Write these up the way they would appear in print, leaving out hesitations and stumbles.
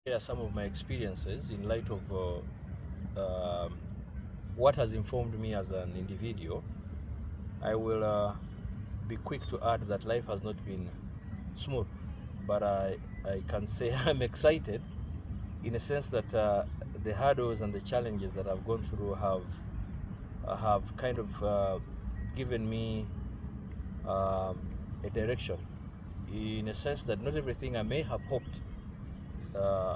share some of my experiences in light of what has informed me as an individual. I will be quick to add that life has not been smooth, but I can say I'm excited in a sense that the hurdles and the challenges that I've gone through have kind of given me a direction, in a sense that not everything I may have hoped uh,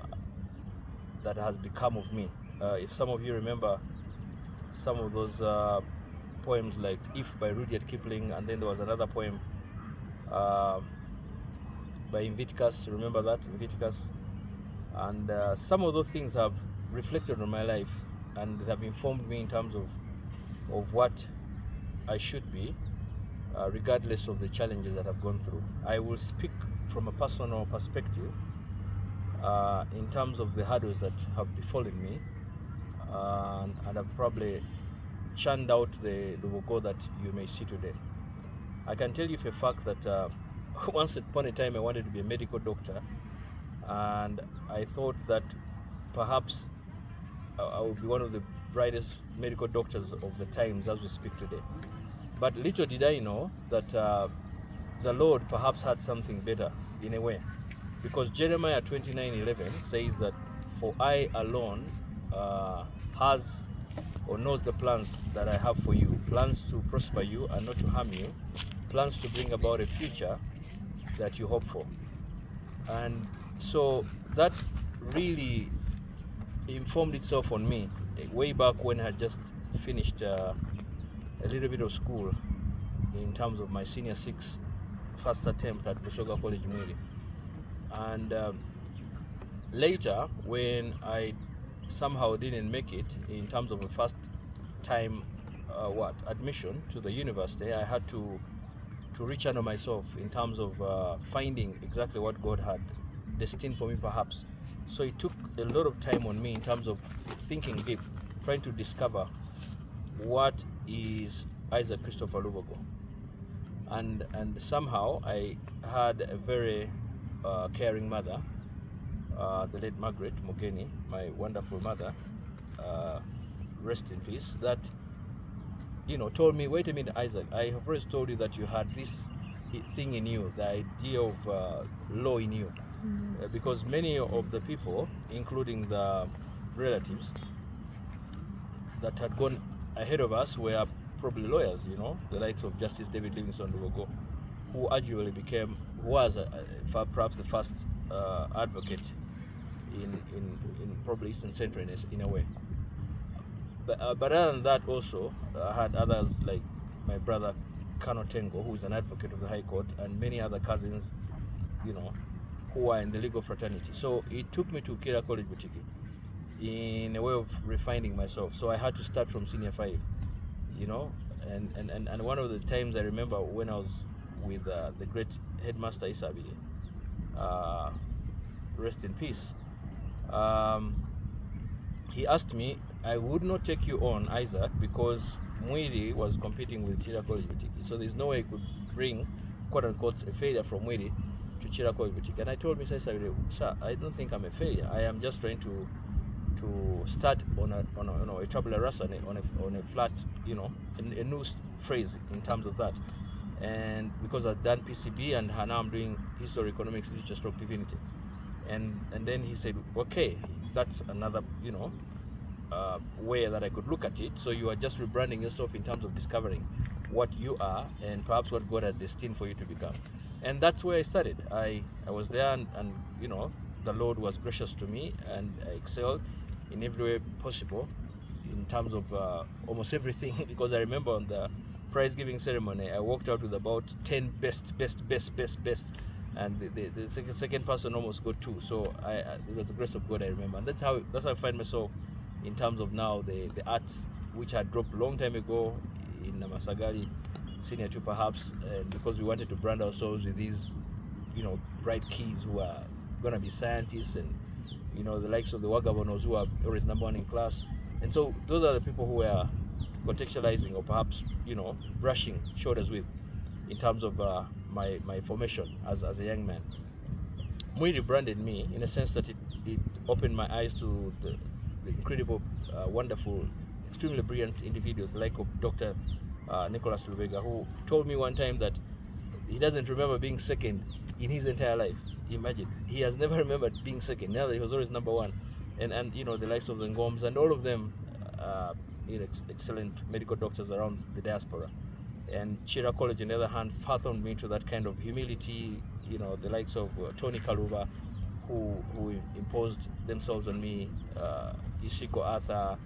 that has become of me. If some of you remember some of those poems like If by Rudyard Kipling, and then there was another poem uh, by Invictus, remember that, Invictus? And some of those things have reflected on my life and have informed me in terms of what I should be, regardless of the challenges that I've gone through. I will speak from a personal perspective in terms of the hurdles that have befallen me, and I've probably churned out the Lubogo that you may see today. I can tell you for a fact that once upon a time I wanted to be a medical doctor, and I thought that perhaps I would be one of the brightest medical doctors of the times as we speak today. But little did I know that the Lord perhaps had something better in a way, because Jeremiah 29:11 says that, "For I alone has or knows the plans that I have for you, plans to prosper you and not to harm you, plans to bring about a future that you hope for." And so that really informed itself on me way back when I had just finished a little bit of school in terms of my senior six first attempt at Busoga College Mwiri. And later, when I somehow didn't make it in terms of a first time admission to the university, I had to rechannel myself in terms of finding exactly what God had destined for me perhaps. So it took a lot of time on me in terms of thinking deep, trying to discover what is Isaac Christopher Lubogo. And somehow I had a very caring mother, the late Margaret Mugeni, my wonderful mother, rest in peace, that told me, wait a minute, Isaac, I have always told you that you had this thing in you, the idea of law in you. Yes. Because many of the people, including the relatives that had gone ahead of us, were probably lawyers, the likes of Justice David Livingstone Lubogo, who was perhaps the first advocate in probably Eastern Central in a way. But other than that, also I had others like my brother Kano Tengo, who is an advocate of the High Court, and many other cousins, who are in the legal fraternity. So it took me to Kira College Boutique in a way of refining myself. So I had to start from senior 5, and one of the times I remember when I was with the great headmaster Isabili, rest in peace, he asked me, I would not take you on, Isaac, because Mwiri was competing with Chira College Boutique. So there's no way I could bring, quote unquote, a failure from Mwiri to Chira College Boutique. And I told Mr. Isabili, sir, I don't think I'm a failure. I am just trying to start on a tabula rasa, on a flat, a new phrase in terms of that. And because I've done PCB and now I'm doing history, economics, literature, stroke divinity. And then he said, okay, that's another, way that I could look at it. So you are just rebranding yourself in terms of discovering what you are and perhaps what God had destined for you to become. And that's where I started. I was there and the Lord was gracious to me, and I excelled in every way possible in terms of almost everything. Because I remember on the prize giving ceremony, I walked out with about 10 best, and the second person almost got 2. So it was the grace of God, I remember. And that's how I find myself in terms of now the arts, which I dropped a long time ago in Namasagali Senior 2 perhaps, because we wanted to brand ourselves with these bright kids who are going to be scientists, and the likes of the Wagabonos who are always number 1 in class. And so those are the people who were contextualizing or perhaps brushing shoulders with in terms of my formation as a young man. Mwiri branded me in a sense that it it opened my eyes to the incredible, wonderful, extremely brilliant individuals like of Dr. Nicholas Lubogo, who told me one time that he doesn't remember being second in his entire life. Imagine, he has never remembered being second. Now he was always number one, and you know, the likes of the Ngoms and all of them, excellent medical doctors around the diaspora. And Chira College, on the other hand, fathomed me to that kind of humility. You know, the likes of Tony Kaluba, who imposed themselves on me, Ishiko Arthur,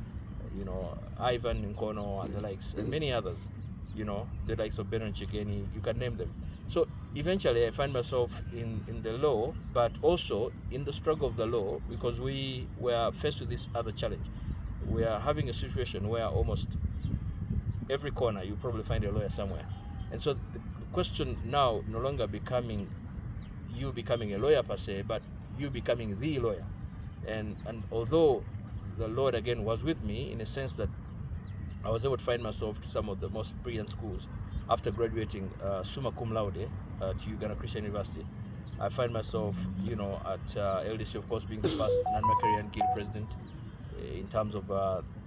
you know, Ivan Nkono and the likes, and many others. You know, the likes of Benon Chigeni, you can name them. So eventually I find myself in the law, but also in the struggle of the law, because we were faced with this other challenge. We are having a situation where almost every corner you probably find a lawyer somewhere. And so the question now no longer becoming you becoming a lawyer per se, but you becoming the lawyer. And although the Lord again was with me in a sense that I was able to find myself to some of the most brilliant schools after graduating summa cum laude to Uganda Christian University. I find myself, you know, at LDC, of course, being the first non-Macarian guild president in terms of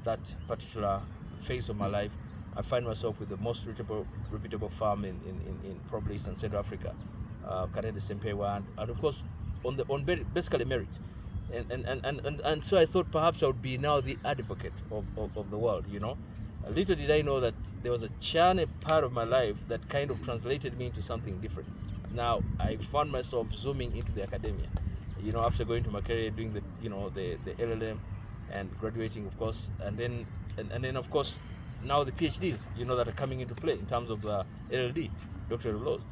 that particular phase of my life. I find myself with the most reputable firm in probably East and Central Africa, Canada Sempewa, and of course on basically merit. And so I thought perhaps I would be now the advocate of the world, you know. Little did I know that there was a channel part of my life that kind of translated me into something different. Now I found myself zooming into the academia, you know, after going to Makerere, doing the, you know, the LLM and graduating, of course, and then of course now the PhDs, you know, that are coming into play in terms of LLD, Doctor of Laws.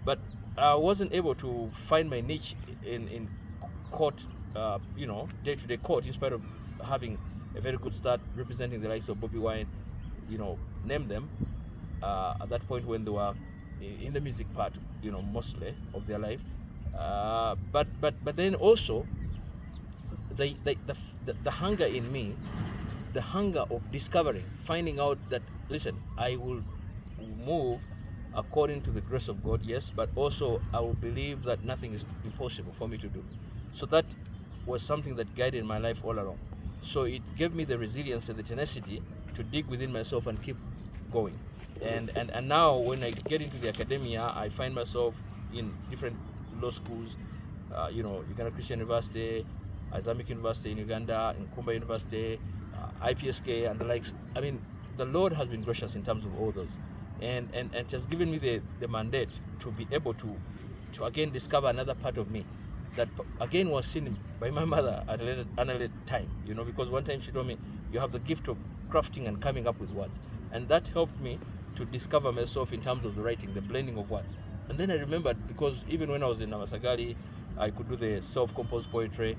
But I wasn't able to find my niche in court, you know, day-to-day court, in spite of having a very good start representing the likes of Bobby Wine, you know, name them, at that point when they were in the music part, you know, mostly of their life. But then also the hunger in me, the hunger of discovering, finding out that, listen, I will move according to the grace of God, yes, but also I will believe that nothing is impossible for me to do. So that was something that guided my life all along. So it gave me the resilience and the tenacity to dig within myself and keep going. And now when I get into the academia, I find myself in different law schools, you know, Uganda Christian University, Islamic University in Uganda, in Kumba University, IPSK and the likes. I mean, the Lord has been gracious in terms of all those. And it has given me the mandate to be able to again discover another part of me that again was seen by my mother at a later time, you know, because one time she told me, you have the gift of crafting and coming up with words. And that helped me to discover myself in terms of the writing, the blending of words. And then I remembered, because even when I was in Namasagali, I could do the self-composed poetry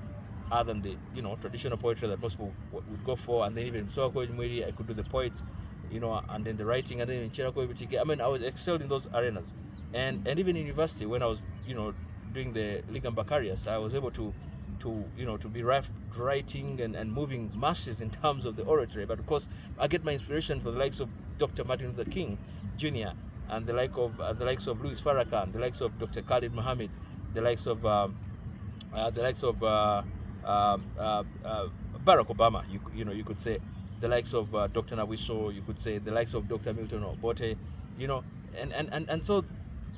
other than the, you know, traditional poetry that most people would go for. And then even in Mswako Mwiri, I could do the poet, you know, and then the writing, and then in Chirako Ibitike. I mean, I was excelled in those arenas. And even in university, when I was, you know, doing the Ligam Bacarius, I was able to you know, to be writing and moving masses in terms of the oratory. But of course, I get my inspiration from the likes of Dr. Martin Luther King Jr. and the likes of Louis Farrakhan, the likes of Dr. Khalid Mohammed, the likes of Barack Obama. You know, you could say the likes of Dr. Nawiso. You could say the likes of Dr. Milton Obote. You know, and so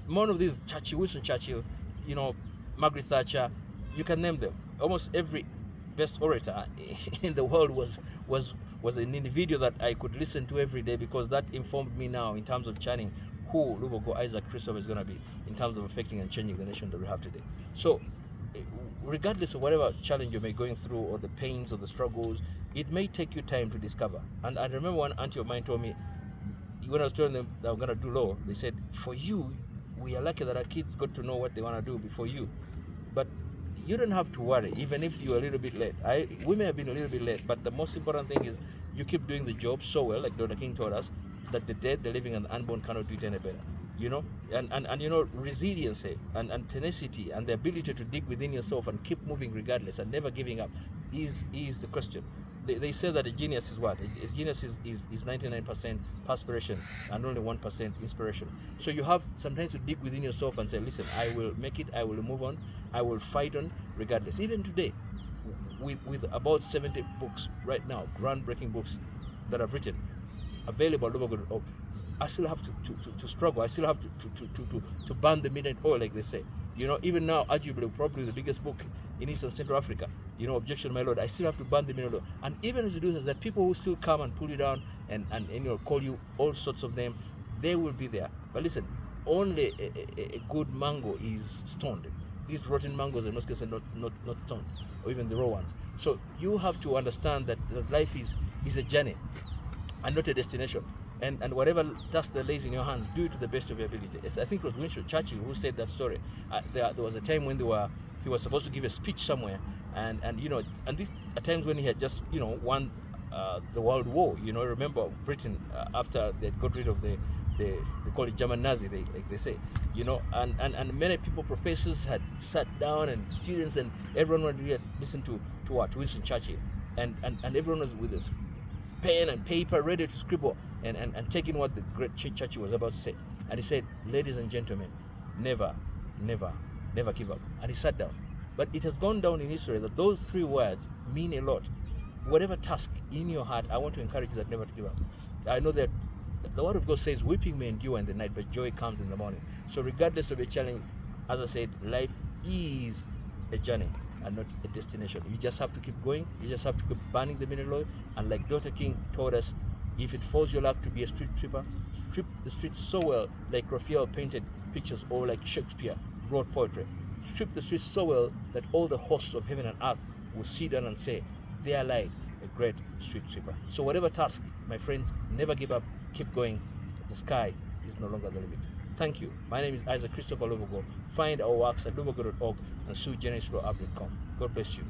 one of these, Winston Churchill, you know, Margaret Thatcher, you can name them. Almost every best orator in the world was an individual that I could listen to every day, because that informed me now in terms of chanting who Lubogo Isaac Christopher is going to be in terms of affecting and changing the nation that we have today. So regardless of whatever challenge you may be going through, or the pains or the struggles, it may take you time to discover. And I remember one auntie of mine told me, when I was telling them that I'm going to do law, they said, for you, we are lucky that our kids got to know what they want to do before you. But you don't have to worry, even if you're a little bit late. We may have been a little bit late, but the most important thing is you keep doing the job so well, like Dr. King told us, that the dead, the living, and the unborn cannot do it any better. You know, and you know, resiliency and tenacity and the ability to dig within yourself and keep moving regardless and never giving up is the question. They say that a genius is what? A genius is 99% perspiration and only 1% inspiration. So you have sometimes to dig within yourself and say, listen, I will make it, I will move on, I will fight on regardless. Even today, with about 70 books right now, groundbreaking books that I've written, available at Lubogo. I still have to struggle. I still have to burn the midnight oil, like they say. Even now, arguably, probably the biggest book in East and Central Africa, Objection, My Lord, I still have to burn the midnight oil. And even as you do this, there are people who still come and pull you down and call you all sorts of names. They will be there. But listen, only a good mango is stoned. These rotten mangoes in most cases are not stoned, or even the raw ones. So you have to understand that life is a journey and not a destination. And whatever task that lays in your hands, do it to the best of your ability. I think it was Winston Churchill who said that story. There was a time when he was supposed to give a speech somewhere, and these at times when he had just won the World War. Remember Britain after they got rid of they call it German Nazi, like they say, and many people, professors, had sat down, and students, and everyone wanted to listen to what Winston Churchill, and everyone was with this pen and paper ready to scribble and taking what the great Churchill was about to say. And he said, ladies and gentlemen, never give up. And he sat down. But it has gone down in history that those 3 words mean a lot. Whatever task in your heart, I want to encourage you that never to give up. I know that the word of God says, weeping may endure in the night, but joy comes in the morning. So regardless of your challenge, as I said, life is a journey and not a destination. You just have to keep going. You just have to keep burning the mineral oil. And like Dr. King told us, if it falls your luck to be a street sweeper, strip the streets so well, like Raphael painted pictures, or like Shakespeare wrote poetry. Strip the streets so well that all the hosts of heaven and earth will sit down and say, there lied a great street sweeper. So whatever task, my friends, never give up. Keep going. The sky is no longer the limit. Thank you. My name is Isaac Christopher Lubogo. Find our works at lubogo.org and suigeneris.com. God bless you.